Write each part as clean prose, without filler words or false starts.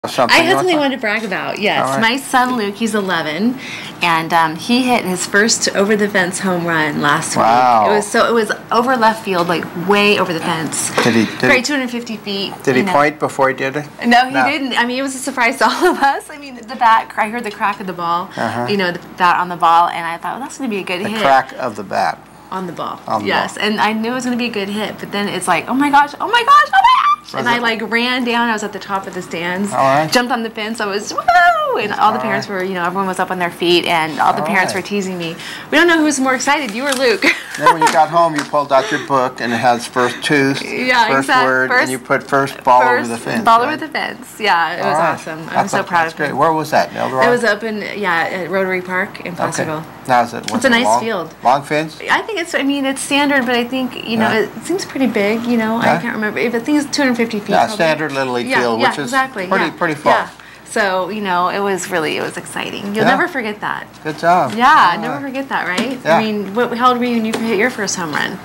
Something I had something I wanted to brag about. Yes, right. My son Luke, he's 11, and he hit his first over the fence home run last Wow. week. It was over left field, like way over the fence. Probably 250 feet. Did he point before he did it? No, he didn't. I mean, it was a surprise to all of us. I mean, the bat, I heard the crack of the ball. The bat on the ball, and I thought, well, that's going to be a good hit. The crack of the bat. On the ball. Yes, and I knew it was going to be a good hit, but then it's like, oh my gosh, oh my gosh, oh my gosh. And I like ran down. I was at the top of the stands. All right. Jumped on the fence. I was, woo! And all the parents were, everyone was up on their feet, and all the parents were teasing me. We don't know who's more excited, you or Luke. Then when you got home, you pulled out your book, and it has first tooth, first word, and you put first ball over the fence. Ball over the fence. Yeah, it was awesome. I'm so proud of him. That's great. Where was that, Eldorado? It was up in, at Rotary Park in Fosterville. Okay. Now is it? It's a nice field. Long fence? I think it's. I mean, it's standard, but I think it seems pretty big. I can't remember. I think it's 250 feet. Yeah, standard Little League field, which is pretty far. Yeah. So it was exciting. You'll never forget that. Good job. Yeah, never forget that, right? Yeah. I mean, how old were you when you hit your first home run?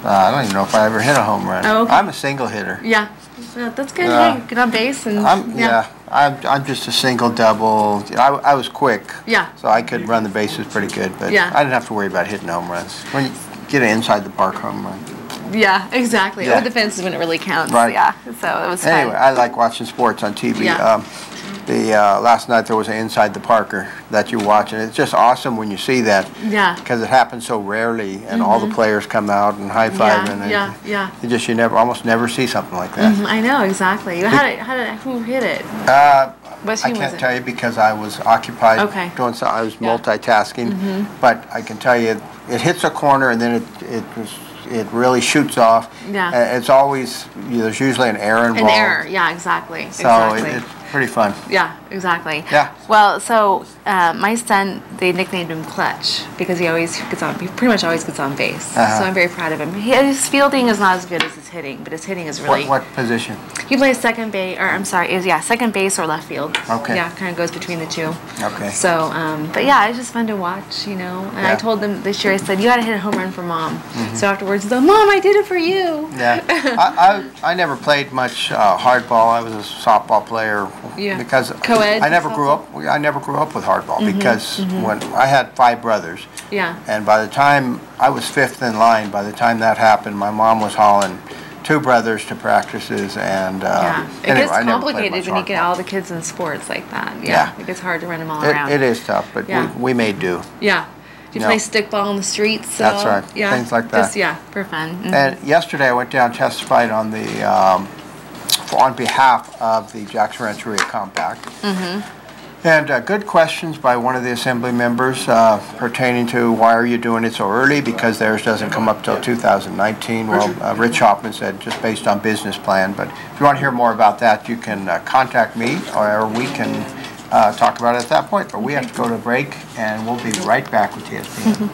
I don't even know if I ever hit a home run. Oh, okay. I'm a single hitter. Yeah, well, that's good. Hey, get on base and. I'm just a single, double. I was quick. Yeah. So I could run the bases pretty good, but I didn't have to worry about hitting home runs. When you get an inside the park home run. Yeah, exactly. Over the fence is when it really counts. Right. Yeah. So it was fun. Anyway, I like watching sports on TV. Yeah. Last night there was an Inside the Parker that you watch, and it's just awesome when you see that. Yeah. Because it happens so rarely, and all the players come out and high five, and you almost never see something like that. I know exactly. Who hit it? I can't tell you because I was occupied doing something. I was multitasking, but I can tell you it hits a corner and then it really shoots off. Yeah. It's always, there's usually an error involved. An error, yeah, exactly. So it's pretty fun. Yeah, exactly. Yeah. Well, so my son, they nicknamed him Clutch because he pretty much always gets on base. So I'm very proud of him. His fielding is not as good as his hitting, but his hitting is really. What position? He plays second base, second base or left field. Okay. Yeah, kind of goes between the two. Okay. So, but yeah, it's just fun to watch, And I told them this year, I said, you got to hit a home run for Mom. So afterwards, he's like, Mom, I did it for you. Yeah. I never played much hardball. I was a softball player. Yeah. Because Co-ed I never grew up with hardball because when I had 5 brothers. Yeah. And by the time I was 5th in line, by the time that happened, my mom was hauling 2 brothers to practices, and it gets complicated when you get all the kids in sports like that. Yeah. It gets hard to run them all around. It is tough, but we made do. Yeah. Do you play stickball in the streets? That's right. Yeah. Things like that. Just, for fun. And yesterday I went down and testified on the on behalf of the Jackson Rancheria Compact. And good questions by one of the assembly members pertaining to why are you doing it so early, because theirs doesn't come up till 2019. Well, Rich Hoffman said just based on business plan, but if you want to hear more about that, you can contact me, or we can talk about it at that point. But we have to go to break, and we'll be right back with TSPN.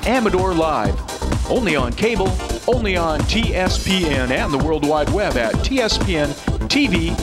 Amador Live, only on cable, only on TSPN and the World Wide Web at TSPN TV.